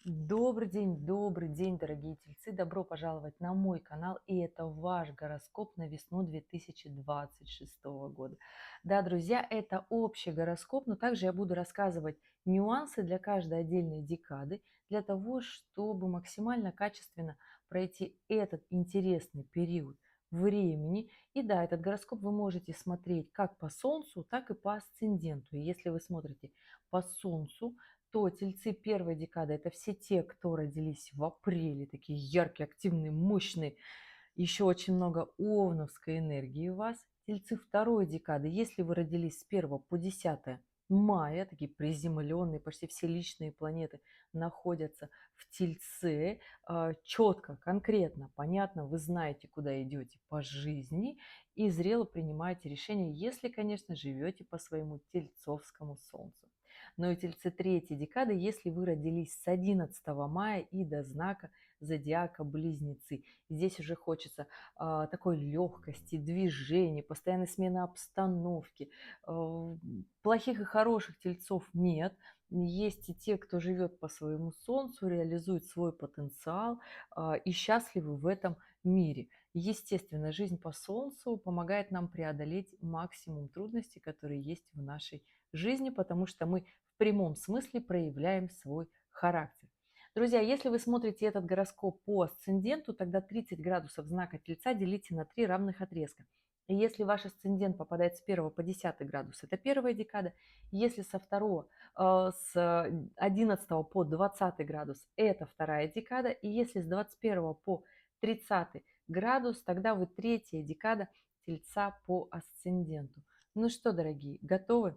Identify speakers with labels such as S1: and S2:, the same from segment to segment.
S1: Добрый день, дорогие тельцы! Добро пожаловать на мой канал, и это ваш гороскоп на весну 2026 года. Да, друзья, это общий гороскоп, но также я буду рассказывать нюансы для каждой отдельной декады, для того, чтобы максимально качественно пройти этот интересный период времени. И да, этот гороскоп вы можете смотреть как по Солнцу, так и по асценденту. И если вы смотрите по Солнцу, то тельцы первой декады — это все те, кто родились в апреле, такие яркие, активные, мощные, еще очень много овновской энергии у вас. Тельцы второй декады, если вы родились с 1 по 10 мая, такие приземленные, почти все личные планеты находятся в Тельце. Четко, конкретно, понятно, вы знаете, куда идете по жизни и зрело принимаете решения, если, конечно, живете по своему тельцовскому солнцу. Но и тельцы третьей декады, если вы родились с 11 мая и до знака зодиака Близнецы. Здесь уже хочется такой легкости, движения, постоянной смены обстановки. Плохих и хороших тельцов нет. Есть и те, кто живет по своему солнцу, реализует свой потенциал и счастливы в этом мире. Естественно, жизнь по солнцу помогает нам преодолеть максимум трудностей, которые есть в нашей жизни, потому что мы в прямом смысле проявляем свой характер. Друзья, если вы смотрите этот гороскоп по асценденту, тогда 30 градусов знака Тельца делите на 3 равных отрезка. И если ваш асцендент попадает с 1 по 10 градус, это первая декада. Если со второго, с 11 по 20 градус, это вторая декада. И если с 21 по 30 градус, тогда вы третья декада Тельца по асценденту. Ну что, дорогие, готовы?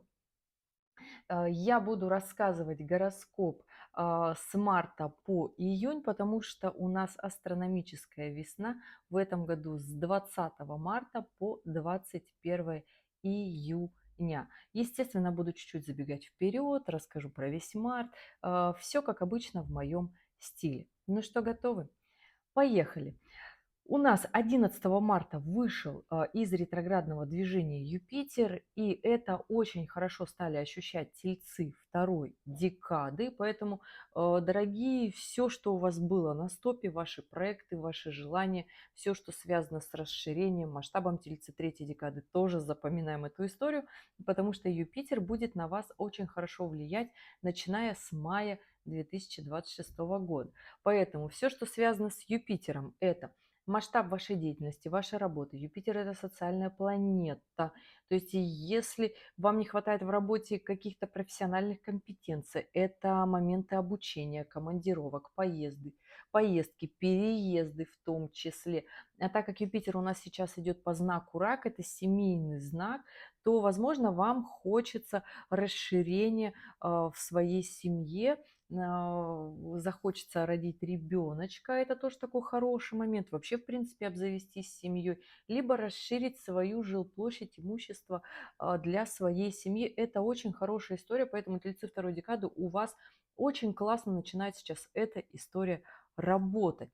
S1: Я буду рассказывать гороскоп с марта по июнь, потому что у нас астрономическая весна в этом году с 20 марта по 21 июня. Естественно, буду чуть-чуть забегать вперед, расскажу про весь март. Все как обычно в моем стиле. Ну что, готовы? Поехали! У нас 11 марта вышел из ретроградного движения Юпитер, и это очень хорошо стали ощущать тельцы второй декады. Поэтому, дорогие, все, что у вас было на стопе, ваши проекты, ваши желания, все, что связано с расширением, масштабом, тельцы третьей декады, тоже запоминаем эту историю, потому что Юпитер будет на вас очень хорошо влиять, начиная с мая 2026 года. Поэтому все, что связано с Юпитером, это масштаб вашей деятельности, вашей работы. Юпитер — это социальная планета. То есть если вам не хватает в работе каких-то профессиональных компетенций, это моменты обучения, командировок, поездки, переезды в том числе. А так как Юпитер у нас сейчас идет по знаку Рак, это семейный знак, то, возможно, вам хочется расширения в своей семье, захочется родить ребеночка, это тоже такой хороший момент, вообще, в принципе, обзавестись семьей, либо расширить свою жилплощадь, имущество для своей семьи. Это очень хорошая история, поэтому тельцы второй декады у вас очень классно начинает сейчас эта история работать.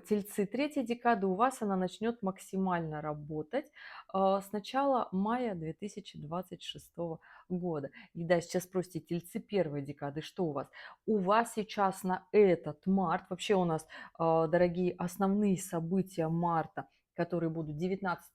S1: Тельцы третьей декады, у вас она начнет максимально работать с начала мая 2026 года. И да, сейчас спросите, тельцы первой декады, что у вас? У вас сейчас на этот март, вообще у нас, дорогие, основные события марта, которые будут 19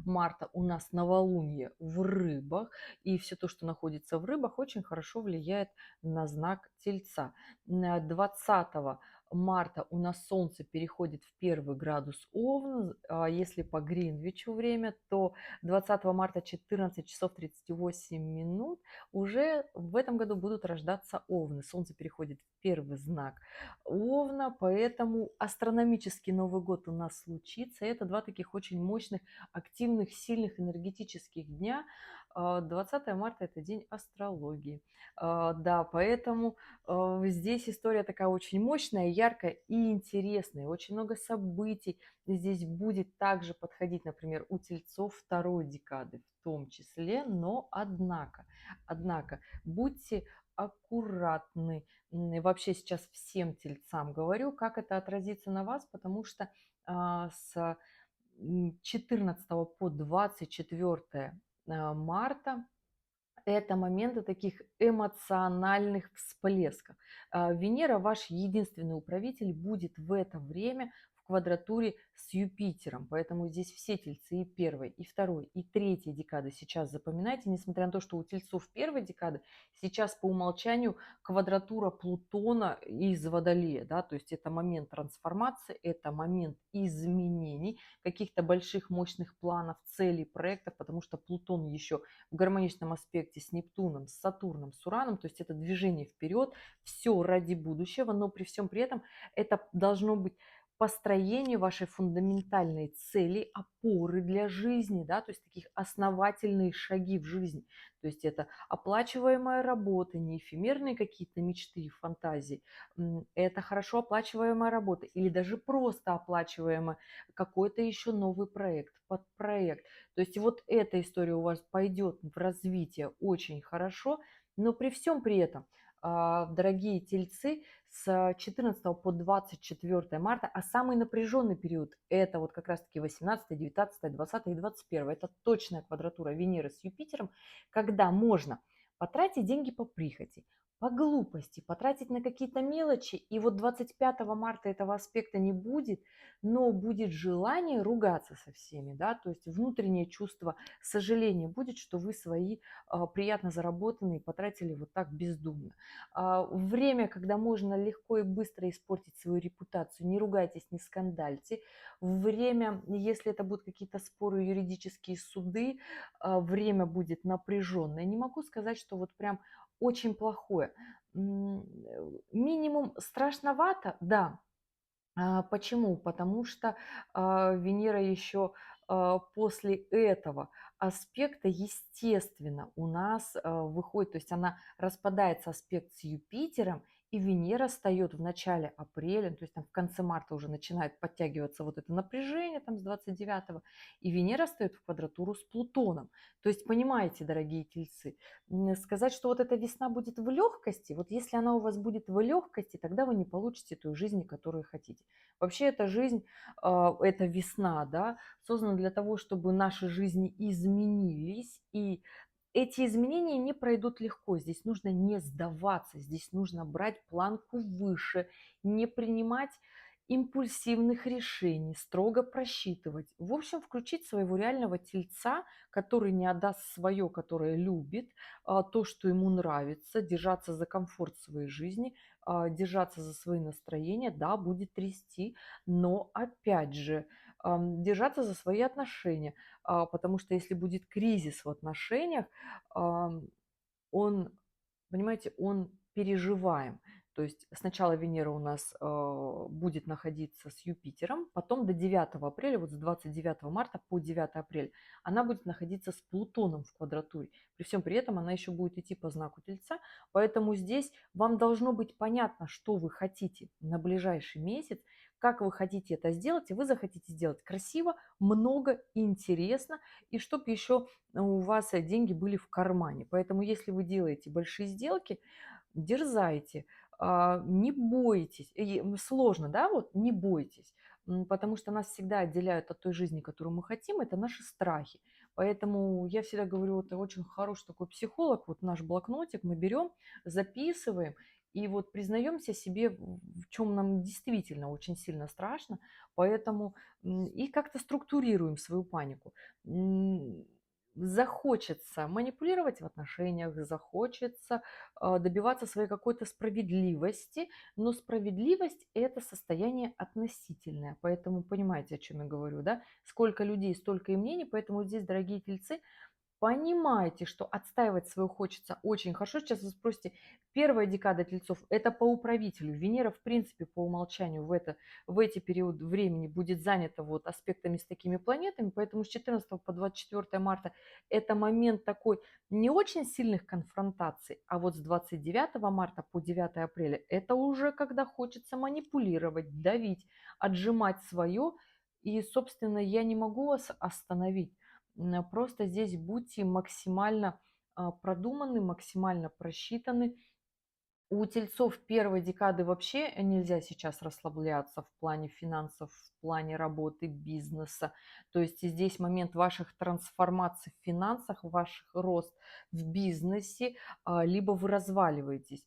S1: марта, у нас новолуние в рыбах, и все то, что находится в рыбах, очень хорошо влияет на знак тельца. 20 марта у нас Солнце переходит в 1 градус Овна. Если по Гринвичу время, то 20 марта 14 часов 38 минут уже в этом году будут рождаться Овны. Солнце переходит в первый знак Овна, поэтому астрономический Новый год у нас случится. Это два таких очень мощных, активных, сильных энергетических дня. 20 марта — это день астрологии. Да, поэтому здесь история такая очень мощная, яркая и интересная. Очень много событий здесь будет также подходить, например, у тельцов второй декады в том числе, но однако будьте аккуратны. Вообще сейчас всем тельцам говорю, как это отразится на вас, потому что с 14 по 24 марта Это моменты таких эмоциональных всплесков. Венера, ваш единственный управитель, будет в это время в квадратуре с Юпитером. Поэтому здесь все тельцы и первой, и второй, и третьей декады сейчас запоминайте. Несмотря на то, что у тельцов первой декады сейчас по умолчанию квадратура Плутона из Водолея. Да? То есть это момент трансформации, это момент изменений, каких-то больших мощных планов, целей, проектов, потому что Плутон еще в гармоничном аспекте с Нептуном, с Сатурном, с Ураном, то есть это движение вперед, все ради будущего, но при всем при этом это должно быть построение вашей фундаментальной цели, опоры для жизни, да, то есть таких основательные шаги в жизни. То есть это оплачиваемая работа, не эфемерные какие-то мечты и фантазии, это хорошо оплачиваемая работа или даже просто оплачиваемая какой-то еще новый проект, подпроект. То есть вот эта история у вас пойдет в развитие очень хорошо, но при всем при этом, дорогие тельцы, с 14 по 24 марта, а самый напряженный период это вот как раз-таки 18, 19, 20 и 21. Это точная квадратура Венеры с Юпитером, когда можно потратить деньги по прихоти, по глупости, потратить на какие-то мелочи. И вот 25 марта этого аспекта не будет, но будет желание ругаться со всеми, да, то есть внутреннее чувство сожаления будет, что вы свои приятно заработанные потратили вот так бездумно. Время, когда можно легко и быстро испортить свою репутацию, не ругайтесь, не скандальте. Время, если это будут какие-то споры, юридические суды, время будет напряженное. Не могу сказать, что вот прям очень плохое. Минимум страшновато, да, почему? Потому что Венера еще после этого аспекта, естественно, у нас выходит, то есть она распадается аспект с Юпитером, и Венера встает в начале апреля, то есть там в конце марта уже начинает подтягиваться вот это напряжение там с 29-го, и Венера встает в квадратуру с Плутоном. То есть понимаете, дорогие тельцы, сказать, что вот эта весна будет в легкости, вот если она у вас будет в легкости, тогда вы не получите той жизни, которую хотите. Вообще эта жизнь, эта весна, да, создана для того, чтобы наши жизни изменились, и эти изменения не пройдут легко. Здесь нужно не сдаваться, здесь нужно брать планку выше, не принимать импульсивных решений, строго просчитывать. В общем, включить своего реального тельца, который не отдаст свое, которое любит, то, что ему нравится, держаться за комфорт своей жизни, держаться за свои настроения, да, будет трясти, но опять же, держаться за свои отношения, потому что если будет кризис в отношениях, он, понимаете, он переживаем. То есть сначала Венера у нас будет находиться с Юпитером, потом до 9 апреля, вот с 29 марта по 9 апреля, она будет находиться с Плутоном в квадратуре. При всем при этом она еще будет идти по знаку Тельца, поэтому здесь вам должно быть понятно, что вы хотите на ближайший месяц, как вы хотите это сделать, и вы захотите сделать красиво, много, интересно, и чтобы еще у вас деньги были в кармане. Поэтому если вы делаете большие сделки, дерзайте, не бойтесь. Сложно, да, вот не бойтесь, потому что нас всегда отделяют от той жизни, которую мы хотим, это наши страхи. Поэтому я всегда говорю, это очень хороший такой психолог, вот наш блокнотик мы берем, записываем, и вот признаемся себе, в чем нам действительно очень сильно страшно, поэтому и как-то структурируем свою панику. Захочется манипулировать в отношениях, захочется добиваться своей какой-то справедливости, но справедливость это состояние относительное, поэтому понимаете, о чем я говорю, да? Сколько людей, столько и мнений, поэтому здесь, дорогие тельцы, понимаете, что отстаивать свое хочется очень хорошо. Сейчас вы спросите, первая декада Тельцов– это по управителю. Венера, в принципе, по умолчанию в эти периоды времени будет занята вот аспектами с такими планетами, поэтому с 14 по 24 марта это момент такой не очень сильных конфронтаций, а вот с 29 марта по 9 апреля это уже когда хочется манипулировать, давить, отжимать свое, и, собственно, я не могу вас остановить. Просто здесь будьте максимально продуманы, максимально просчитаны, У тельцов первой декады вообще нельзя сейчас расслабляться в плане финансов, в плане работы, бизнеса. То есть и здесь момент ваших трансформаций в финансах, ваших рост в бизнесе, либо вы разваливаетесь.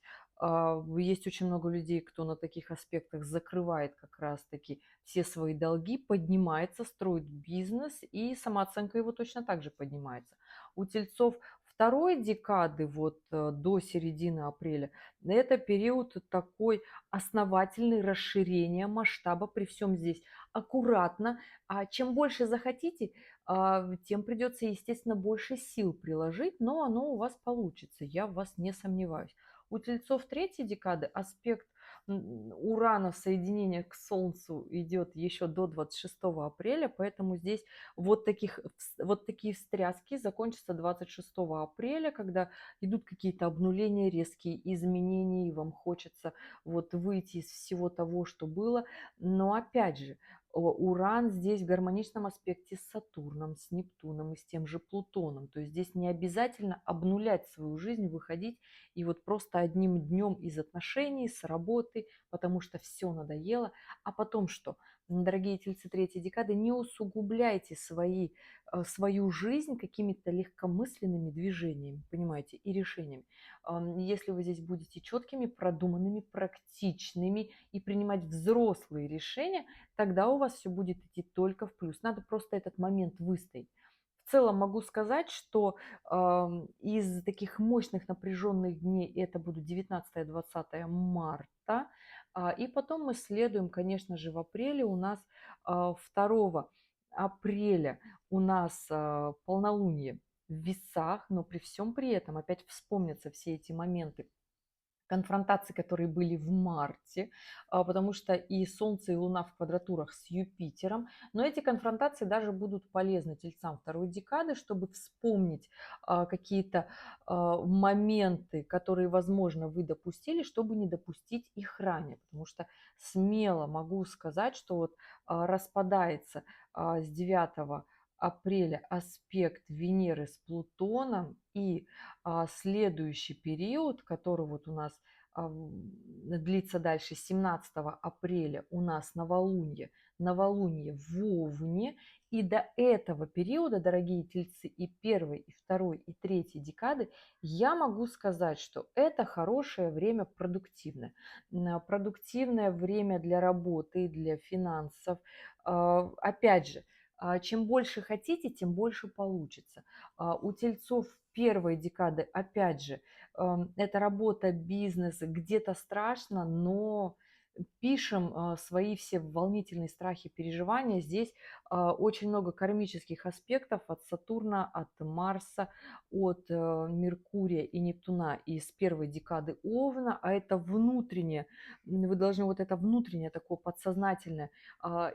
S1: Есть очень много людей, кто на таких аспектах закрывает как раз-таки все свои долги, поднимается, строит бизнес, и самооценка его точно так же поднимается. У тельцов второй декады, вот до середины апреля, это период такой основательный, расширение масштаба, при всем здесь аккуратно. А чем больше захотите, тем придется, естественно, больше сил приложить, но оно у вас получится, я в вас не сомневаюсь. У тельцов третьей декады аспект Урана в соединении к Солнцу идет еще до 26 апреля, поэтому здесь вот такие встряски закончатся 26 апреля, когда идут какие-то обнуления, резкие изменения, и вам хочется вот выйти из всего того, что было. Но опять же, Уран здесь в гармоничном аспекте с Сатурном, с Нептуном и с тем же Плутоном. То есть здесь не обязательно обнулять свою жизнь, выходить и вот просто одним днем из отношений, с работы, потому что все надоело. А потом что? Дорогие тельцы третьей декады, не усугубляйте свою жизнь какими-то легкомысленными движениями, понимаете, и решениями. Если вы здесь будете четкими, продуманными, практичными и принимать взрослые решения, тогда у вас все будет идти только в плюс. Надо просто этот момент выстоять. В целом могу сказать, что из таких мощных напряженных дней это будут 19-20 марта. И потом мы следуем, конечно же, в апреле у нас 2 апреля у нас полнолуние в весах, но при всем при этом опять вспомнятся все эти моменты конфронтации, которые были в марте, потому что и Солнце, и Луна в квадратурах с Юпитером. Но эти конфронтации даже будут полезны тельцам второй декады, чтобы вспомнить какие-то моменты, которые, возможно, вы допустили, чтобы не допустить их ранее. Потому что смело могу сказать, что вот распадается с 9 апреля аспект Венеры с Плутоном, и следующий период, который вот у нас длится дальше, 17 апреля у нас новолуние в Овне. И до этого периода, дорогие тельцы, и первой, и второй, и третьей декады, я могу сказать, что это хорошее время продуктивное. Продуктивное время для работы, для финансов. Опять же, чем больше хотите, тем больше получится. У тельцов первой декады, опять же, это работа, бизнес, где-то страшно, но пишем свои все волнительные страхи, переживания. Здесь очень много кармических аспектов от Сатурна, от Марса, от Меркурия и Нептуна из первой декады Овна, а это внутреннее, вы должны вот это внутреннее такое подсознательное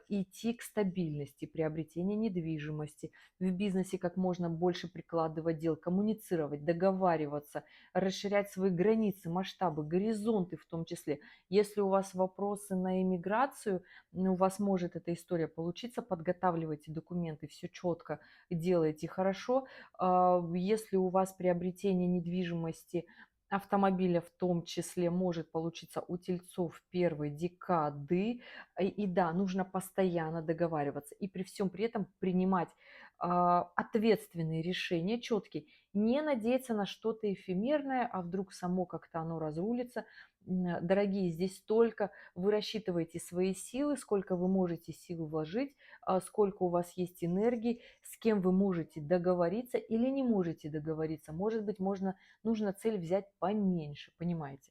S1: идти к стабильности, приобретения недвижимости, в бизнесе как можно больше прикладывать дел, коммуницировать, договариваться, расширять свои границы, масштабы, горизонты в том числе. Если у вас вопросы на иммиграцию, у вас может эта история получиться, подготавливайте документы, все четко делайте хорошо. Если у вас приобретение недвижимости, автомобиля в том числе может получиться у тельцов первой декады. И да, нужно постоянно договариваться и при всем при этом принимать ответственные решения, четкие, не надеяться на что-то эфемерное, а вдруг само как-то оно разрулится. Дорогие, здесь столько вы рассчитываете свои силы, сколько вы можете сил вложить, сколько у вас есть энергии, с кем вы можете договориться или не можете договориться. Может быть, нужно цель взять поменьше, понимаете?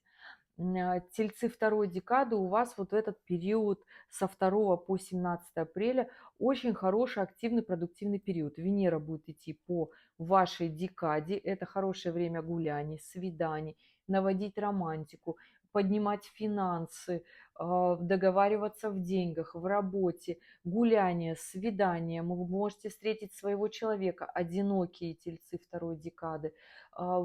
S1: Тельцы второй декады, у вас вот этот период со 2 по 17 апреля очень хороший, активный, продуктивный период. Венера будет идти по вашей декаде. Это хорошее время гуляний, свиданий, наводить романтику, поднимать финансы, договариваться в деньгах, в работе, гуляния, свидания. Вы можете встретить своего человека, одинокие тельцы второй декады.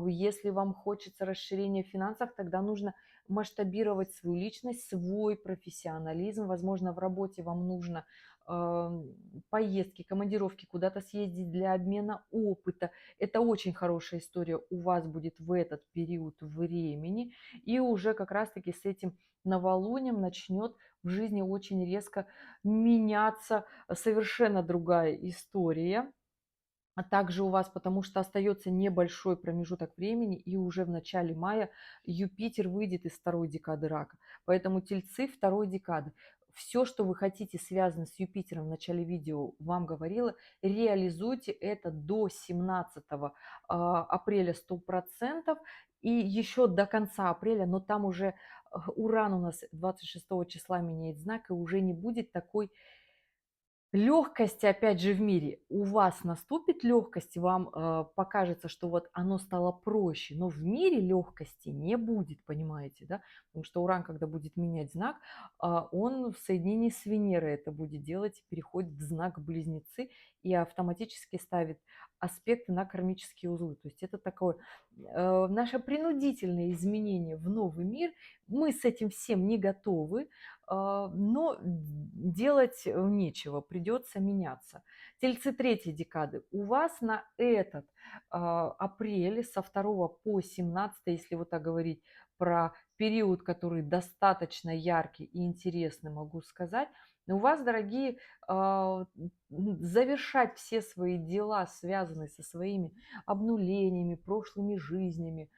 S1: Если вам хочется расширения финансов, тогда нужно масштабировать свою личность, свой профессионализм. Возможно, в работе вам нужно поездки, командировки, куда-то съездить для обмена опыта. Это очень хорошая история у вас будет в этот период времени. И уже как раз-таки с этим новолунием начнет в жизни очень резко меняться совершенно другая история. А также у вас, потому что остается небольшой промежуток времени, и уже в начале мая Юпитер выйдет из второй декады рака. Поэтому тельцы второй декады. Все, что вы хотите, связано с Юпитером, в начале видео вам говорила, реализуйте это до 17 апреля 100%, и еще до конца апреля, но там уже Уран у нас 26 числа меняет знак, и уже не будет такой легкости, опять же, в мире. У вас наступит легкость, вам покажется, что вот оно стало проще, но в мире легкости не будет, понимаете, да? Потому что Уран, когда будет менять знак, он в соединении с Венерой это будет делать, переходит в знак Близнецы и автоматически ставит аспекты на кармические узлы. То есть это такое наше принудительное изменение в новый мир. Мы с этим всем не готовы, но делать нечего, придется меняться. Тельцы третьей декады. У вас на этот апрель со 2 по 17, если вот так говорить про период, который достаточно яркий и интересный, могу сказать, у вас, дорогие, завершать все свои дела, связанные со своими обнулениями, прошлыми жизнями,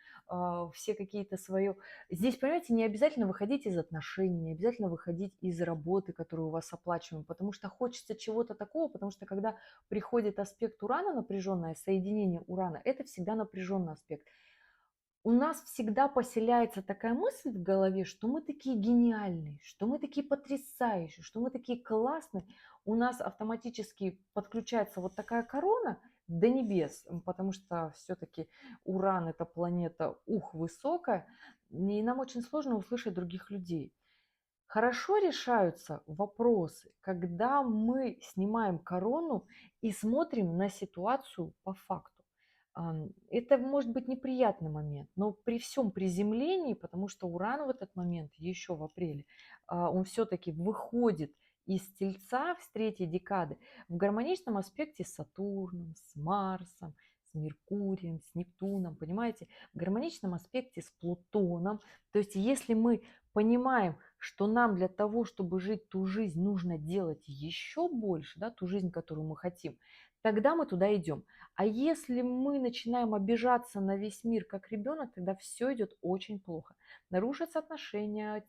S1: все какие-то свои. Здесь, понимаете, не обязательно выходить из отношений, не обязательно выходить из работы, которую у вас оплачиваем, потому что хочется чего-то такого, потому что когда приходит аспект Урана напряженное, соединение Урана, это всегда напряженный аспект. У нас всегда поселяется такая мысль в голове, что мы такие гениальные, что мы такие потрясающие, что мы такие классные. У нас автоматически подключается вот такая корона до небес, потому что все-таки Уран это планета высокая, и нам очень сложно услышать других людей. Хорошо решаются вопросы, когда мы снимаем корону и смотрим на ситуацию по факту. Это может быть неприятный момент, но при всем приземлении, потому что Уран в этот момент, еще в апреле, он все-таки выходит из Тельца с третьей декады в гармоничном аспекте с Сатурном, с Марсом, с Меркурием, с Нептуном, понимаете, в гармоничном аспекте с Плутоном. То есть если мы понимаем, что нам для того, чтобы жить ту жизнь, нужно делать еще больше, да, ту жизнь, которую мы хотим, тогда мы туда идем. А если мы начинаем обижаться на весь мир как ребенок, тогда все идет очень плохо. Нарушатся отношения,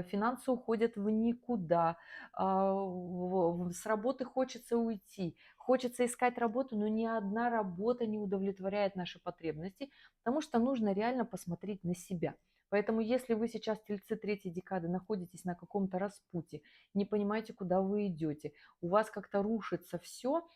S1: финансы уходят в никуда, с работы хочется уйти, хочется искать работу, но ни одна работа не удовлетворяет наши потребности, потому что нужно реально посмотреть на себя. Поэтому если вы сейчас, тельцы третьей декады, находитесь на каком-то распутье, не понимаете, куда вы идете, у вас как-то рушится все,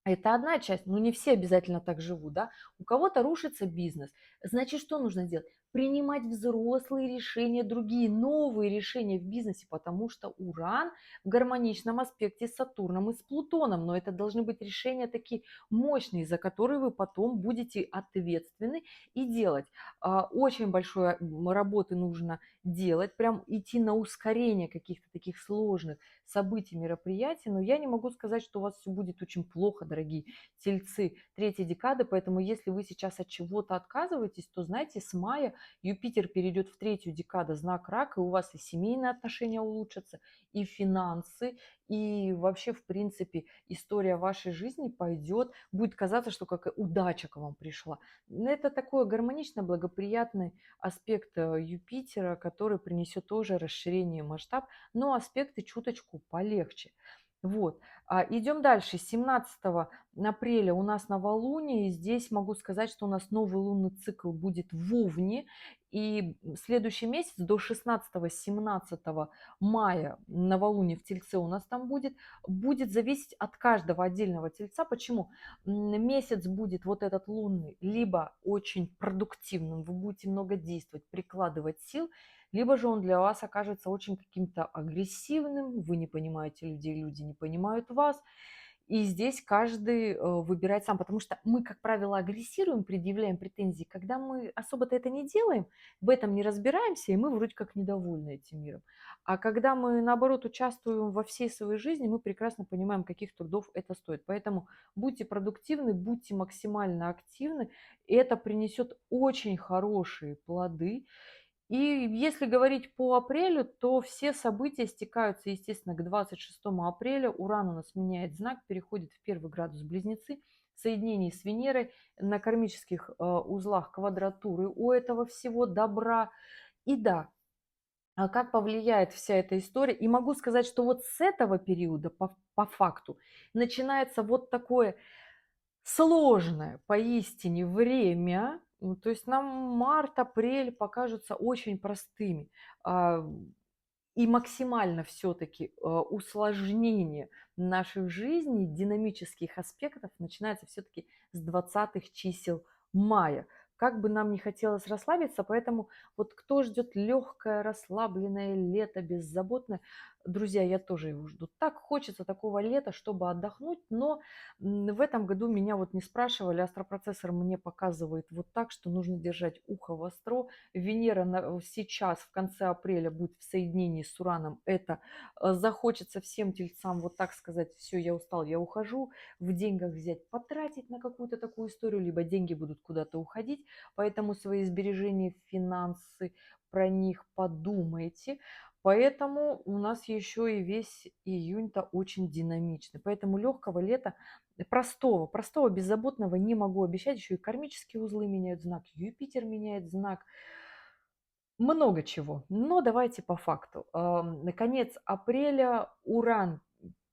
S1: это одна часть, но не все обязательно так живут, да. У кого-то рушится бизнес. Значит, что нужно делать? Принимать взрослые решения, другие новые решения в бизнесе, потому что Уран в гармоничном аспекте с Сатурном и с Плутоном. Но это должны быть решения такие мощные, за которые вы потом будете ответственны и делать. Очень большой работы нужно делать, прям идти на ускорение каких-то таких сложных событий, мероприятий, но я не могу сказать, что у вас все будет очень плохо, дорогие тельцы третьей декады, поэтому если вы сейчас от чего-то отказываетесь, то знаете, с мая Юпитер перейдет в третью декаду, знак рака, и у вас и семейные отношения улучшатся, и финансы, и вообще, в принципе, история вашей жизни пойдет, будет казаться, что как удача к вам пришла. Это такой гармонично благоприятный аспект Юпитера, который принесет тоже расширение масштаб, но аспекты чуточку полегче. Вот. Идем дальше. 17 апреля у нас новолуние. И здесь могу сказать, что у нас новый лунный цикл будет в Овне. И следующий месяц до 16-17 мая новолуние в Тельце у нас там будет зависеть от каждого отдельного Тельца. Почему? Месяц будет вот этот лунный либо очень продуктивным, вы будете много действовать, прикладывать сил, либо же он для вас окажется очень каким-то агрессивным, вы не понимаете людей, люди не понимают вас. И здесь каждый выбирает сам, потому что мы, как правило, агрессируем, предъявляем претензии, когда мы особо-то это не делаем, в этом не разбираемся, и мы вроде как недовольны этим миром. А когда мы, наоборот, участвуем во всей своей жизни, мы прекрасно понимаем, каких трудов это стоит. Поэтому будьте продуктивны, будьте максимально активны, и это принесет очень хорошие плоды. И если говорить по апрелю, то все события стекаются, естественно, к 26 апреля. Уран у нас меняет знак, переходит в первый градус Близнецы, соединение с Венерой на кармических узлах квадратуры у этого всего добра. И да, а как повлияет вся эта история? И могу сказать, что вот с этого периода, по факту, начинается вот такое сложное поистине время. То есть нам март, апрель покажутся очень простыми. А, и максимально все-таки усложнение наших жизней, динамических аспектов начинается все-таки с 20 чисел мая. Как бы нам не хотелось расслабиться, поэтому вот кто ждет легкое, расслабленное лето, беззаботное, друзья, я тоже его жду. Так хочется такого лета, чтобы отдохнуть, но в этом году меня вот не спрашивали, астропроцессор мне показывает вот так, что нужно держать ухо востро. Венера сейчас, в конце апреля, будет в соединении с Ураном. Это захочется всем тельцам вот так сказать: все, я устал, я ухожу, в деньгах взять, потратить на какую-то такую историю, либо деньги будут куда-то уходить. Поэтому свои сбережения, финансы, про них подумайте. Поэтому у нас еще и весь июнь-то очень динамичный. Поэтому легкого лета, простого, беззаботного не могу обещать. Еще и кармические узлы меняют знак, Юпитер меняет знак. Много чего. Но давайте по факту. Наконец апреля Уран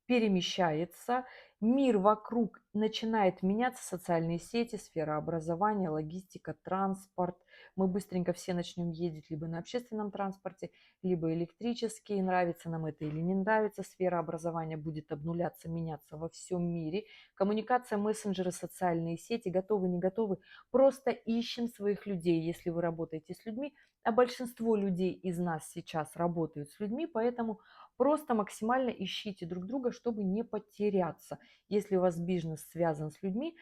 S1: перемещается, мир вокруг начинает меняться, социальные сети, сфера образования, логистика, транспорт. Мы быстренько все начнем ездить либо на общественном транспорте, либо электрический. Нравится нам это или не нравится, сфера образования будет обнуляться, меняться во всем мире. Коммуникация, мессенджеры, социальные сети, готовы, не готовы. Просто ищем своих людей, если вы работаете с людьми. А большинство людей из нас сейчас работают с людьми, поэтому просто максимально ищите друг друга, чтобы не потеряться. Если у вас бизнес связан с людьми,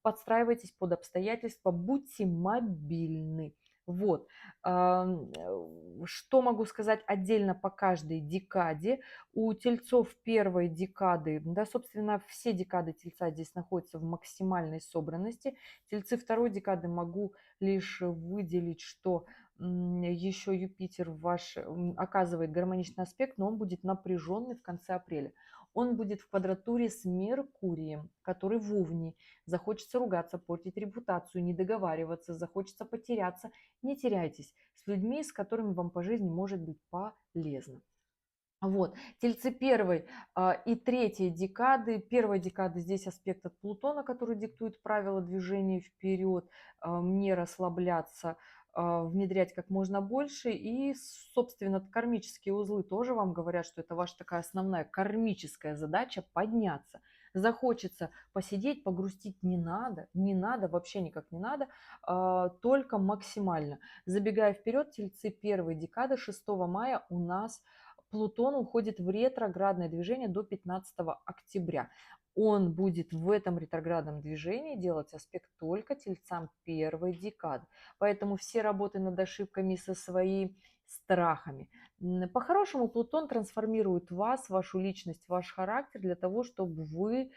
S1: подстраивайтесь под обстоятельства, будьте мобильны. Вот. Что могу сказать отдельно по каждой декаде? У тельцов первой декады, да, собственно, все декады тельца здесь находятся в максимальной собранности. Тельцы второй декады могу лишь выделить, что еще Юпитер ваш оказывает гармоничный аспект, но он будет напряженный в конце апреля. Он будет в квадратуре с Меркурием, который в Овне. Захочется ругаться, портить репутацию, не договариваться, захочется потеряться. Не теряйтесь с людьми, с которыми вам по жизни может быть полезно. Вот, тельцы первой и третьей декады. Первая декада здесь аспект от Плутона, который диктует правила движения вперед, не расслабляться, внедрять как можно больше. И, собственно, кармические узлы тоже вам говорят, что это ваша такая основная кармическая задача подняться. Захочется посидеть, погрустить не надо, не надо, вообще никак не надо, только максимально. Забегая вперед, тельцы первой декады 6 мая у нас Плутон уходит в ретроградное движение до 15 октября. Он будет в этом ретроградном движении делать аспект только тельцам первой декады. Поэтому все работы над ошибками со своими страхами. По-хорошему, Плутон трансформирует вас, вашу личность, ваш характер для того, чтобы вы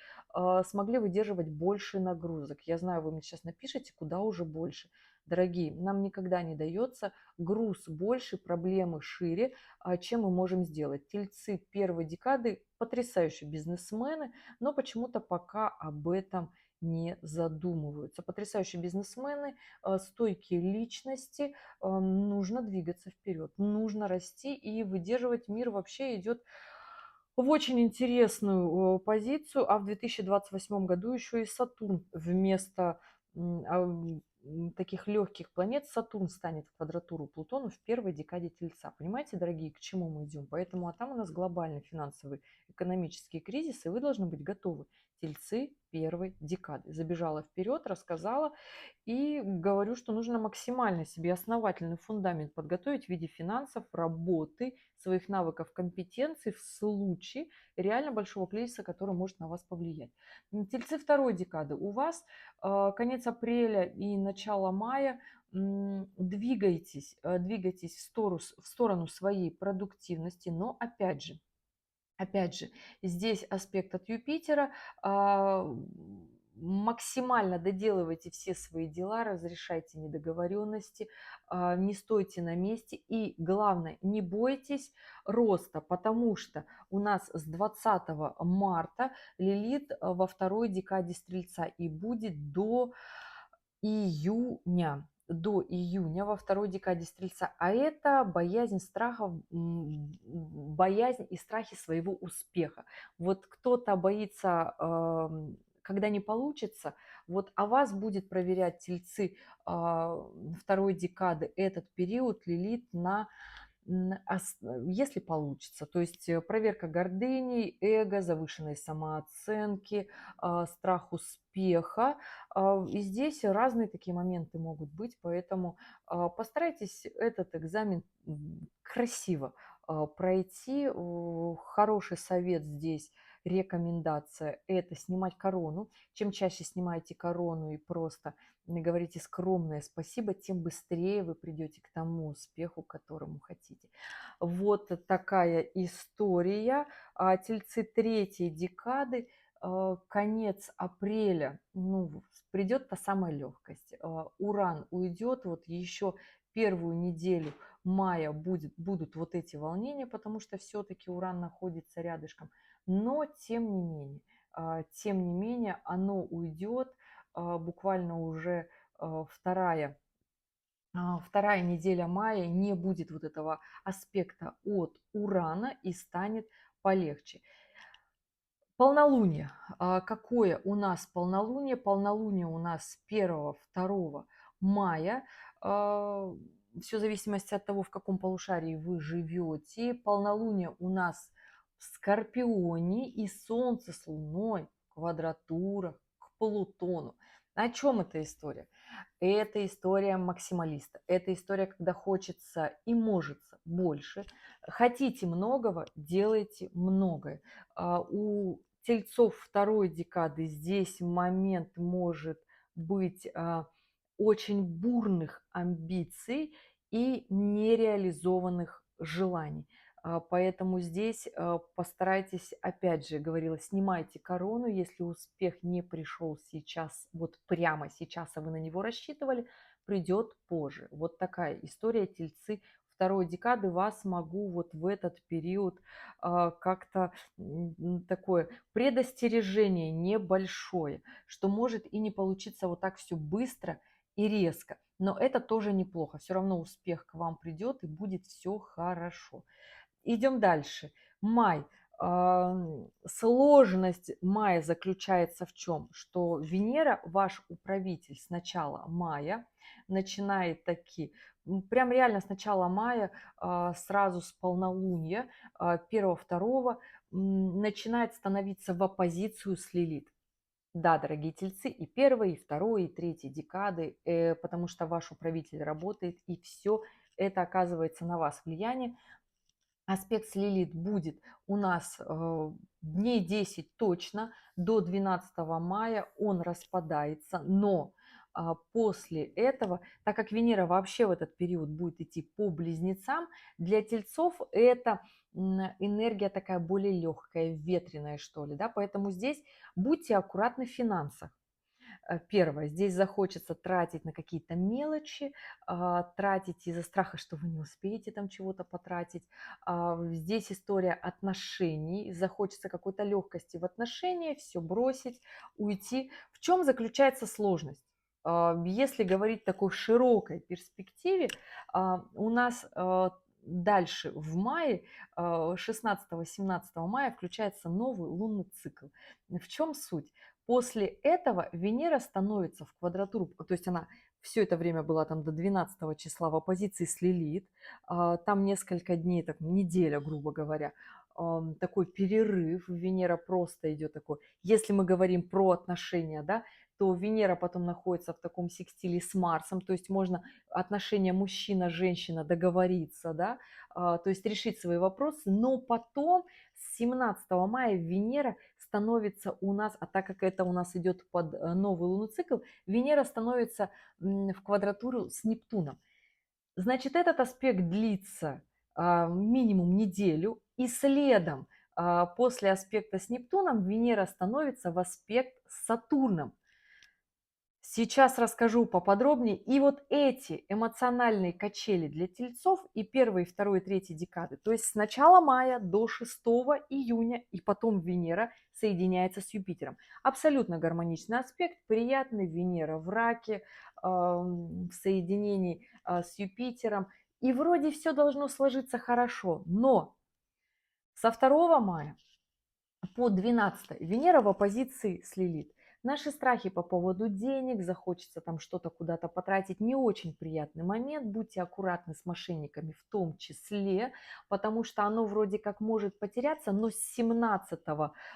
S1: смогли выдерживать больше нагрузок. Я знаю, вы мне сейчас напишите, куда уже больше. Дорогие, нам никогда не дается груз больше, проблемы шире, чем мы можем сделать. Тельцы первой декады потрясающие бизнесмены, но почему-то пока об этом не задумываются. Потрясающие бизнесмены, стойкие личности, нужно двигаться вперед, нужно расти и выдерживать. Мир вообще идет в очень интересную позицию, а в 2028 году еще и Сатурн вместо таких легких планет, Сатурн станет в квадратуру Плутону в первой декаде Тельца. Понимаете, дорогие, к чему мы идем? Поэтому, а там у нас глобальный финансовый, экономический кризис, и вы должны быть готовы. тельцы первой декады. Забежала вперед, рассказала и говорю, что нужно максимально себе основательный фундамент подготовить в виде финансов, работы, своих навыков, компетенций в случае реально большого кризиса, который может на вас повлиять. Тельцы второй декады. У вас конец апреля и начало мая. Двигайтесь в сторону своей продуктивности, но опять же, здесь аспект от Юпитера. а, Максимально доделывайте все свои дела, разрешайте недоговоренности, не стойте на месте и, главное, не бойтесь роста, потому что у нас с 20 марта Лилит во второй декаде Стрельца и будет до июня во второй декаде Стрельца. А это боязнь страхов, боязнь и страхи своего успеха. Вот кто-то боится, когда не получится, вот, а вас будет проверять Тельцы второй декады этот период Лилит если получится. То есть проверка гордыни, эго, завышенной самооценки, страх успеха. И здесь разные такие моменты могут быть, поэтому постарайтесь этот экзамен красиво пройти. Хороший совет здесь, рекомендация – это снимать корону. Чем чаще снимаете корону и просто говорите скромное спасибо, тем быстрее вы придете к тому успеху, к которому хотите. Вот такая история. Тельцы третьей декады, конец апреля, ну, придет та самая легкость. Уран уйдет, вот еще первую неделю мая будут вот эти волнения, потому что все-таки Уран находится рядышком. Но тем не менее, оно уйдет буквально уже вторая неделя мая, не будет вот этого аспекта от Урана и станет полегче. Полнолуние. Какое у нас полнолуние? Полнолуние у нас 1-2 мая. Все в зависимости от того, в каком полушарии вы живете. Полнолуние у нас в Скорпионе, и Солнце с Луной в квадратурах к Плутону. О чем эта история? Это история максималиста. Это история, когда хочется и может больше. Хотите многого, делайте многое. У тельцов второй декады здесь момент может быть очень бурных амбиций и нереализованных желаний. Поэтому здесь постарайтесь, опять же, говорила, снимайте корону, если успех не пришел сейчас, вот прямо сейчас, а вы на него рассчитывали, придет позже. Вот такая история, тельцы второй декады. Вас могу вот в этот период как-то такое предостережение небольшое, что может и не получиться вот так все быстро и резко. Но это тоже неплохо. Все равно успех к вам придет и будет все хорошо. Идем дальше. Май. Сложность мая заключается в чем? Что Венера, ваш управитель, с начала мая начинает прям реально с начала мая, сразу с полнолуния 1-2 начинает становиться в оппозицию с Лилит. Да, дорогие тельцы, и первой, и второй, и третьей декады, потому что ваш управитель работает, и все это оказывается на вас влияние. Аспект с Лилит будет у нас дней 10 точно, до 12 мая он распадается, но после этого, так как Венера вообще в этот период будет идти по близнецам, для тельцов это энергия такая более легкая, ветреная, что ли, да, поэтому здесь будьте аккуратны в финансах. Первое, здесь захочется тратить на какие-то мелочи, тратить из-за страха, что вы не успеете там чего-то потратить. Здесь история отношений, захочется какой-то легкости в отношении, все бросить, уйти. В чем заключается сложность? Если говорить в такой широкой перспективе, у нас дальше в мае, 16-17 мая включается новый лунный цикл. В чем суть? После этого Венера становится в квадратуру, то есть она все это время была там до 12 числа в оппозиции с Лилит, там несколько дней, так, неделя, грубо говоря. такой перерыв, Венера просто идет такой. Если мы говорим про отношения, да, то Венера потом находится в таком секстиле с Марсом, то есть можно отношения мужчина-женщина договориться, да, то есть решить свои вопросы, но потом с 17 мая Венера становится у нас, а так как это у нас идет под новый лунный цикл, Венера становится в квадратуру с Нептуном. Значит, этот аспект длится минимум неделю, и следом после аспекта с Нептуном Венера становится в аспект с Сатурном. Сейчас расскажу поподробнее. И вот эти эмоциональные качели для тельцов и первой, и второй, и третьей декады, то есть с начала мая до 6 июня, и потом Венера соединяется с Юпитером. Абсолютно гармоничный аспект, приятный. Венера в раке, в соединении с Юпитером. И вроде все должно сложиться хорошо, но со 2 мая по 12 Венера в оппозиции с Лилит. Наши страхи по поводу денег, захочется там что-то куда-то потратить, не очень приятный момент. Будьте аккуратны с мошенниками в том числе, потому что оно вроде как может потеряться, но с 17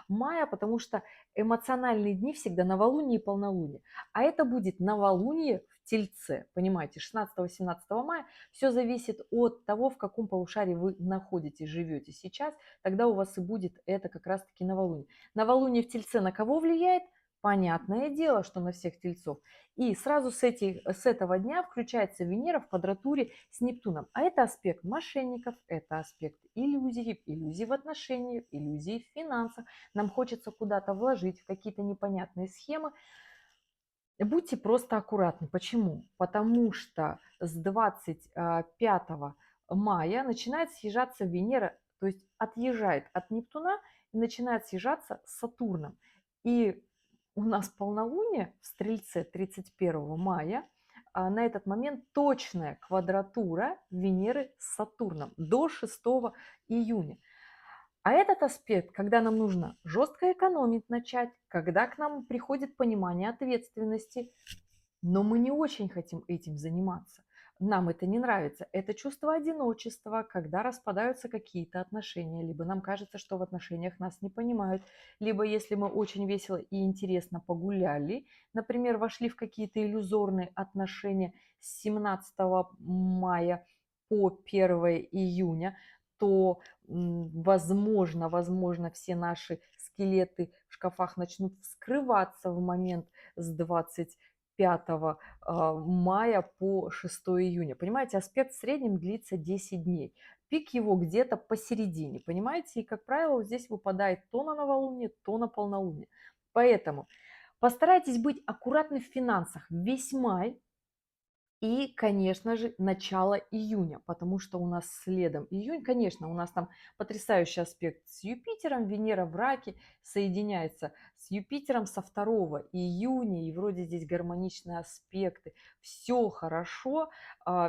S1: мая, потому что эмоциональные дни всегда новолуние и полнолуние. А это будет новолуние в Тельце, понимаете, 16-17 мая. Все зависит от того, в каком полушарии вы находитесь, живете сейчас. Тогда у вас и будет это как раз-таки новолуние. Новолуние в Тельце на кого влияет? Понятное дело, что на всех тельцов. И сразу с этого дня включается Венера в квадратуре с Нептуном. А это аспект мошенников, это аспект иллюзий, иллюзий в отношениях, иллюзий в финансах. Нам хочется куда-то вложить в какие-то непонятные схемы. Будьте просто аккуратны. Почему? Потому что с 25 мая начинает съезжаться Венера, то есть отъезжает от Нептуна и начинает съезжаться с Сатурном. И у нас полнолуние в Стрельце 31 мая, а на этот момент точная квадратура Венеры с Сатурном до 6 июня. А этот аспект, когда нам нужно жестко экономить начать, когда к нам приходит понимание ответственности, но мы не очень хотим этим заниматься. Нам это не нравится. Это чувство одиночества, когда распадаются какие-то отношения, либо нам кажется, что в отношениях нас не понимают, либо если мы очень весело и интересно погуляли, например, вошли в какие-то иллюзорные отношения с 17 мая по 1 июня, то, возможно, все наши скелеты в шкафах начнут вскрываться в момент с 25 мая по 6 июня. Понимаете, аспект в среднем длится 10 дней. Пик его где-то посередине, понимаете? И, как правило, вот здесь выпадает то на новолуние, то на полнолуние. Поэтому постарайтесь быть аккуратны в финансах весь май, и, конечно же, начало июня, потому что у нас следом июнь, конечно, у нас там потрясающий аспект с Юпитером, Венера в раке соединяется с Юпитером со 2 июня, и вроде здесь гармоничные аспекты, все хорошо,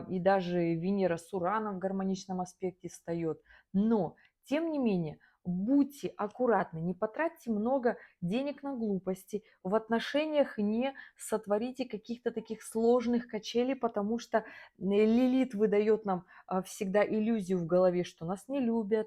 S1: и даже Венера с Ураном в гармоничном аспекте встает, но, тем не менее, будьте аккуратны, не потратьте много денег на глупости, в отношениях не сотворите каких-то таких сложных качелей, потому что Лилит выдает нам всегда иллюзию в голове, что нас не любят,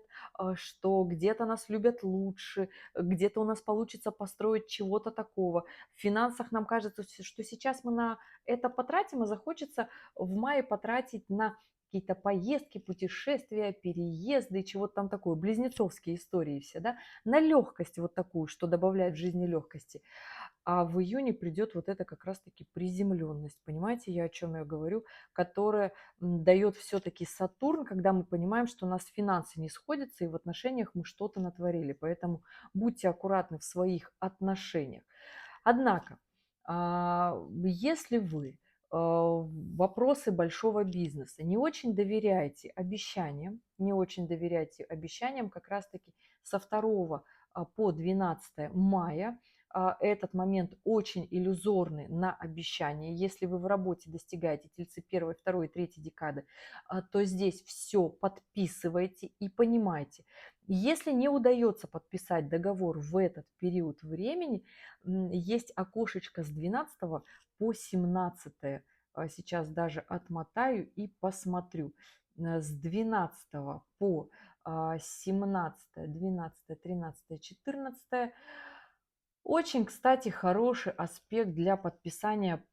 S1: что где-то нас любят лучше, где-то у нас получится построить чего-то такого. В финансах нам кажется, что сейчас мы на это потратим, и захочется в мае потратить на какие-то поездки, путешествия, переезды, чего-то там такое, близнецовские истории все, да, на легкость вот такую, что добавляет в жизни легкости. А в июне придет вот это как раз-таки приземленность. Понимаете, я о чем я говорю? Которая дает все-таки Сатурн, когда мы понимаем, что у нас финансы не сходятся, и в отношениях мы что-то натворили. Поэтому будьте аккуратны в своих отношениях. Однако, если вы вопросы большого бизнеса, не очень доверяете обещаниям, не очень доверяете обещаниям как раз-таки со 2 по 12 мая, этот момент очень иллюзорный на обещание. Если вы в работе достигаете тельцы 1, 2 и 3 декады, то здесь все подписывайте и понимайте. Если не удается подписать договор в этот период времени, есть окошечко с 12 по 17. Сейчас даже отмотаю и посмотрю. С 12 по 17, 12, 13, 14. Очень, кстати, хороший аспект для подписания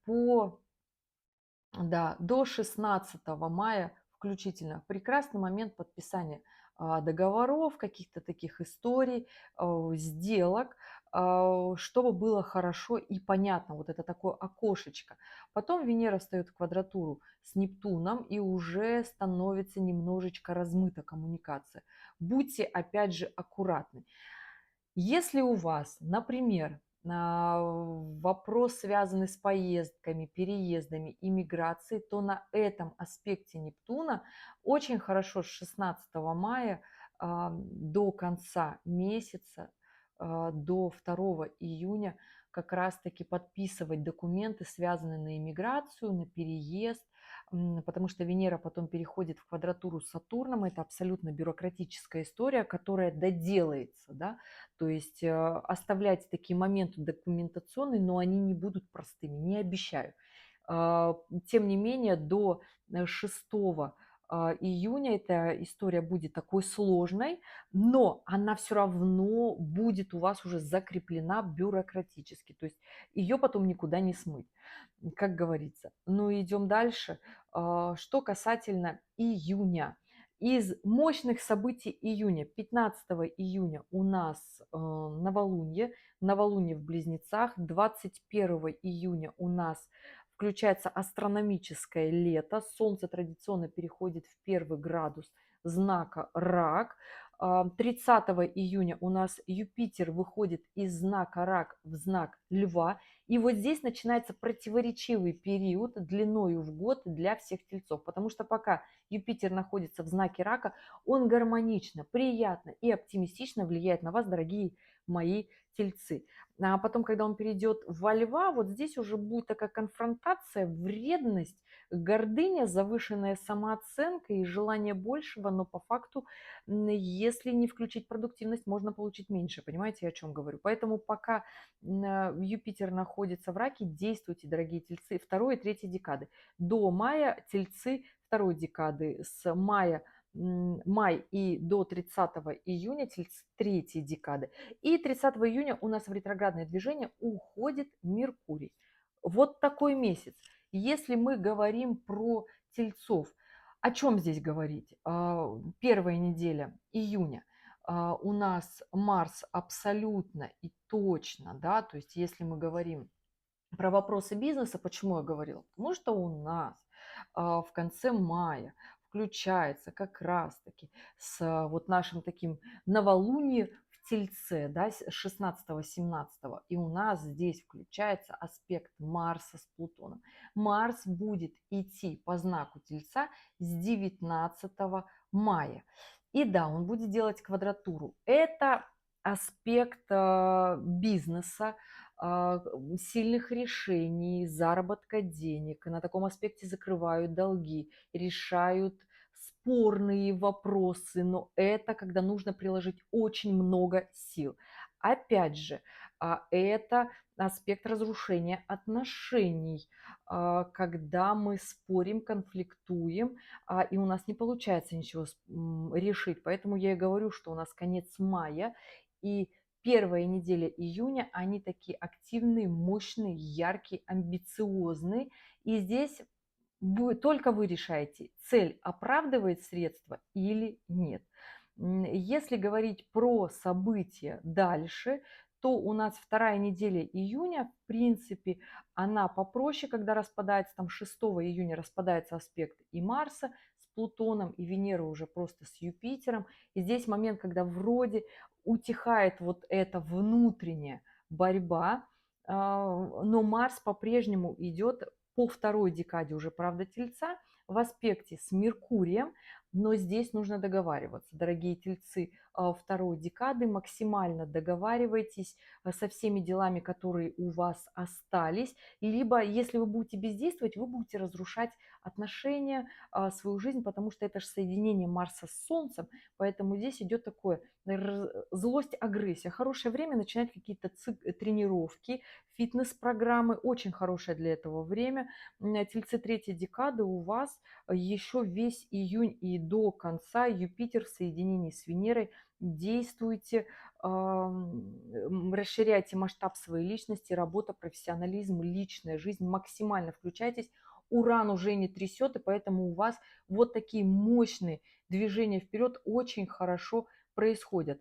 S1: до 16 мая включительно. Прекрасный момент подписания договоров, каких-то таких историй, сделок, чтобы было хорошо и понятно. Вот это такое окошечко. Потом Венера встает в квадратуру с Нептуном, и уже становится немножечко размыта коммуникация. Будьте, опять же, аккуратны. Если у вас, например, вопрос, связанный с поездками, переездами, иммиграцией, то на этом аспекте Нептуна очень хорошо с 16 мая до конца месяца, до 2 июня как раз-таки подписывать документы, связанные на иммиграцию, на переезд, потому что Венера потом переходит в квадратуру с Сатурном. Это абсолютно бюрократическая история, которая доделается, да, то есть оставлять такие моменты документационные, но они не будут простыми, не обещаю. Тем не менее, до 6 июня эта история будет такой сложной, но она все равно будет у вас уже закреплена бюрократически. То есть ее потом никуда не смыть, как говорится. Ну, идем дальше. Что касательно июня. Из мощных событий июня, 15 июня у нас новолуние в Близнецах, 21 июня у нас включается астрономическое лето, Солнце традиционно переходит в 1 градус знака Рак, 30 июня у нас Юпитер выходит из знака Рак в знак Льва, и вот здесь начинается противоречивый период длиною в год для всех тельцов, потому что пока Юпитер находится в знаке Рака, он гармонично, приятно и оптимистично влияет на вас, дорогие мои тельцы. А потом, когда он перейдет во Льва, вот здесь уже будет такая конфронтация, вредность, гордыня, завышенная самооценка и желание большего, но по факту, если не включить продуктивность, можно получить меньше. Понимаете, я о чем говорю? Поэтому пока Юпитер находится в Раке, действуйте, дорогие тельцы, 2 и 3 декады. До мая тельцы 2 декады, с май и до 30 июня тельцы 3 декады. И 30 июня у нас в ретроградное движение уходит Меркурий. Вот такой месяц. Если мы говорим про тельцов, о чем здесь говорить? Первая неделя июня у нас Марс абсолютно и точно, да, то есть если мы говорим про вопросы бизнеса, почему я говорила? Потому что у нас в конце мая включается как раз-таки с вот нашим таким новолунием в Тельце, да, с 16-17, и у нас здесь включается аспект Марса с Плутоном. Марс будет идти по знаку Тельца с 19 мая. И да, он будет делать квадратуру. Это аспект бизнеса, сильных решений, заработка денег. На таком аспекте закрывают долги, решают спорные вопросы, но это когда нужно приложить очень много сил. Опять же, это аспект разрушения отношений, когда мы спорим, конфликтуем, и у нас не получается ничего решить. Поэтому я и говорю, что у нас конец мая, и первая неделя июня, они такие активные, мощные, яркие, амбициозные. И здесь только вы решаете, цель оправдывает средства или нет. Если говорить про события дальше, то у нас 2 неделя июня, в принципе, она попроще, когда распадается, там 6 июня распадается аспект и Марса с Плутоном, и Венера уже просто с Юпитером. И здесь момент, когда вроде утихает вот эта внутренняя борьба, но Марс по-прежнему идет по 2 декаде уже, правда, Тельца, в аспекте с Меркурием, но здесь нужно договариваться. Дорогие тельцы 2 декады, максимально договаривайтесь со всеми делами, которые у вас остались, либо если вы будете бездействовать, вы будете разрушать отношения, свою жизнь, потому что это же соединение Марса с Солнцем, поэтому здесь идет такое злость, агрессия. Хорошее время начинать какие-то тренировки, фитнес-программы, очень хорошее для этого время. Тельцы третьей декады у вас еще весь июнь и до конца Юпитер в соединении с Венерой. Действуйте, расширяйте масштаб своей личности, работа, профессионализм, личная жизнь, максимально включайтесь. Уран уже не трясет, и поэтому у вас вот такие мощные движения вперед очень хорошо происходят.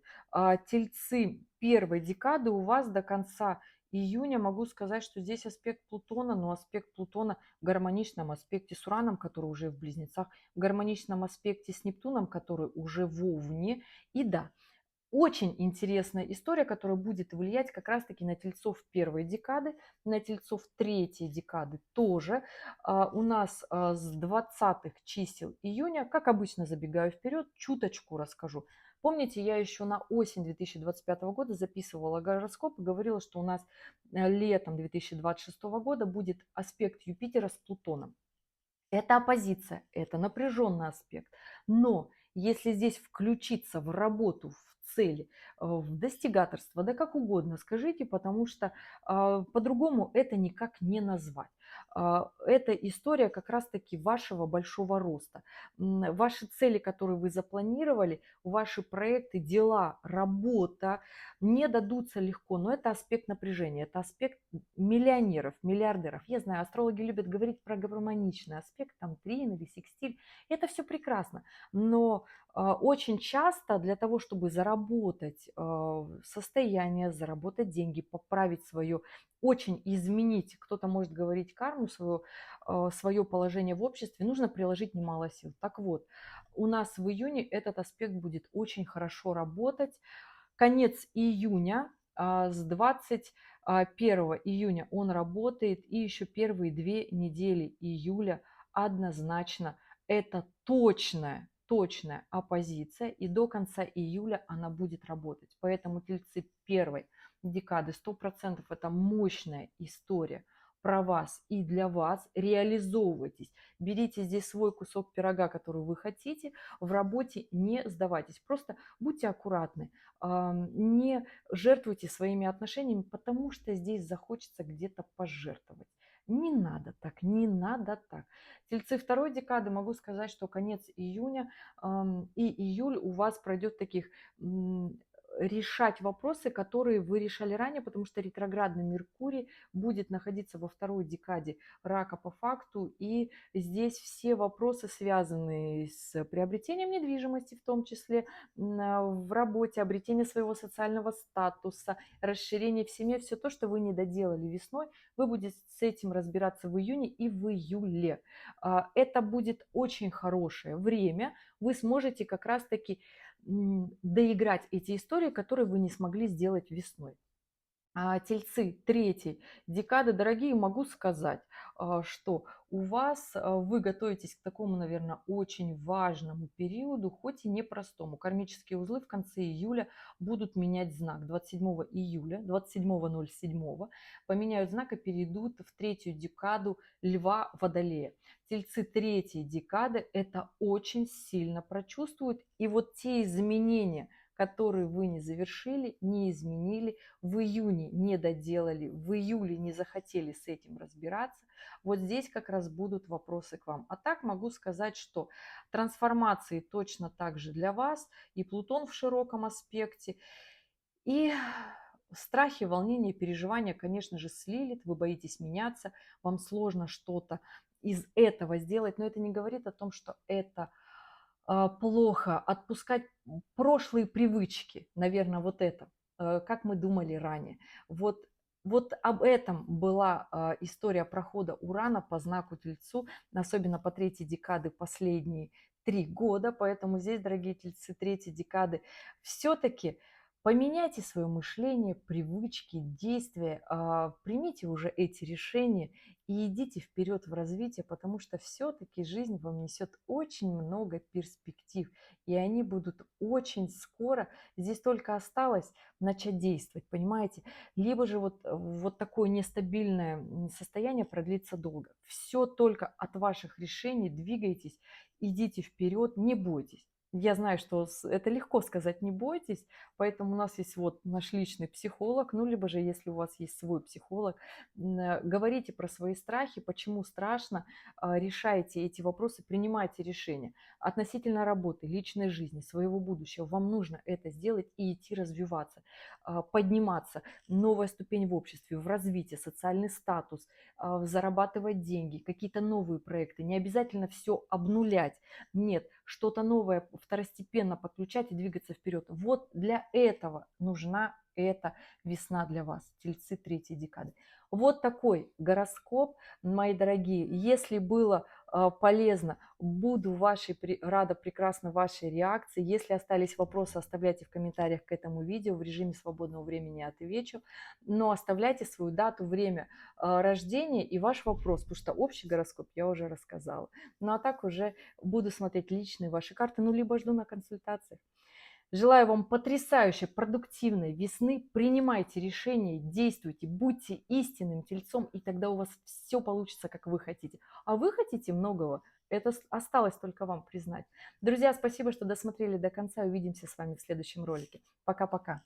S1: Тельцы первой декады у вас до конца июня, могу сказать, что здесь аспект Плутона, но аспект Плутона в гармоничном аспекте с Ураном, который уже в Близнецах, в гармоничном аспекте с Нептуном, который уже в Овне. И да, очень интересная история, которая будет влиять как раз-таки на тельцов первой декады, на тельцов третьей декады тоже. У нас с 20 чисел июня, как обычно, забегаю вперед, чуточку расскажу. Помните, я еще на осень 2025 года записывала гороскоп и говорила, что у нас летом 2026 года будет аспект Юпитера с Плутоном. Это оппозиция, это напряженный аспект. Но если здесь включиться в работу, в цели, в достигаторство, да как угодно скажите, потому что по-другому это никак не назвать. Это история как раз-таки вашего большого роста. Ваши цели, которые вы запланировали, ваши проекты, дела, работа не дадутся легко, но это аспект напряжения, это аспект миллионеров, миллиардеров. Я знаю, астрологи любят говорить про гармоничный аспект, там трин или секстиль. Это все прекрасно, но очень часто для того, чтобы заработать состояние, заработать деньги, поправить свое, очень изменить, кто-то может говорить карму, свое положение в обществе, нужно приложить немало сил. Так вот, у нас в июне этот аспект будет очень хорошо работать. Конец июня, с 21 июня он работает, и еще первые 2 недели июля однозначно это точная оппозиция, и до конца июля она будет работать. Поэтому тельцы первой декады 100% это мощная история про вас и для вас. Реализовывайтесь, берите здесь свой кусок пирога, который вы хотите, в работе не сдавайтесь, просто будьте аккуратны, не жертвуйте своими отношениями, потому что здесь захочется где-то пожертвовать. Не надо так, не надо так. Тельцы второй декады, могу сказать, что конец июня и июль у вас пройдет таких решать вопросы, которые вы решали ранее, потому что ретроградный Меркурий будет находиться во второй декаде рака по факту, и здесь все вопросы, связанные с приобретением недвижимости, в том числе в работе, обретение своего социального статуса, расширение в семье, все то, что вы не доделали весной, вы будете с этим разбираться в июне и в июле. Это будет очень хорошее время, вы сможете как раз-таки доиграть эти истории, которые вы не смогли сделать весной. Тельцы третьей декады, дорогие, могу сказать, что у вас, вы готовитесь к такому, наверное, очень важному периоду, хоть и непростому. Кармические узлы в конце июля будут менять знак. 27 июля, 27.07 поменяют знак и перейдут в третью декаду Льва Водолея. Тельцы третьей декады это очень сильно прочувствуют. И вот те изменения, которые вы не завершили, не изменили, в июне не доделали, в июле не захотели с этим разбираться, вот здесь как раз будут вопросы к вам. А так могу сказать, что трансформации точно так же для вас, и Плутон в широком аспекте, и страхи, волнения, переживания, конечно же, слилит, вы боитесь меняться, вам сложно что-то из этого сделать, но это не говорит о том, что это плохо. Отпускать прошлые привычки, наверное, вот это, как мы думали ранее. Вот об этом была история прохода Урана по знаку Тельцу, особенно по третьей декады последние 3 года. Поэтому здесь, дорогие тельцы третьей декады, все-таки Поменяйте свое мышление, привычки, действия, примите уже эти решения и идите вперед в развитие, потому что все-таки жизнь вам несет очень много перспектив, и они будут очень скоро. Здесь только осталось начать действовать, понимаете? Либо же вот такое нестабильное состояние продлится долго. Все только от ваших решений, двигайтесь, идите вперед, не бойтесь. Я знаю, что это легко сказать «не бойтесь», поэтому у нас есть вот наш личный психолог, ну, либо же, если у вас есть свой психолог, говорите про свои страхи, почему страшно, решайте эти вопросы, принимайте решения относительно работы, личной жизни, своего будущего. Вам нужно это сделать и идти развиваться, подниматься, новая ступень в обществе, в развитии, социальный статус, зарабатывать деньги, какие-то новые проекты. Не обязательно все обнулять. Нет, что-то новое второстепенно подключать и двигаться вперед. Вот для этого нужна эта весна для вас, тельцы третьей декады. Вот такой гороскоп, мои дорогие. Если было полезно, буду рада прекрасно вашей реакции. Если остались вопросы, оставляйте в комментариях к этому видео. В режиме свободного времени отвечу. Но оставляйте свою дату, время рождения и ваш вопрос, потому что общий гороскоп я уже рассказала. Ну а так уже буду смотреть личные ваши карты, ну либо жду на консультациях. Желаю вам потрясающей, продуктивной весны. Принимайте решения, действуйте, будьте истинным тельцом, и тогда у вас все получится, как вы хотите. А вы хотите многого, это осталось только вам признать. Друзья, спасибо, что досмотрели до конца. Увидимся с вами в следующем ролике. Пока-пока.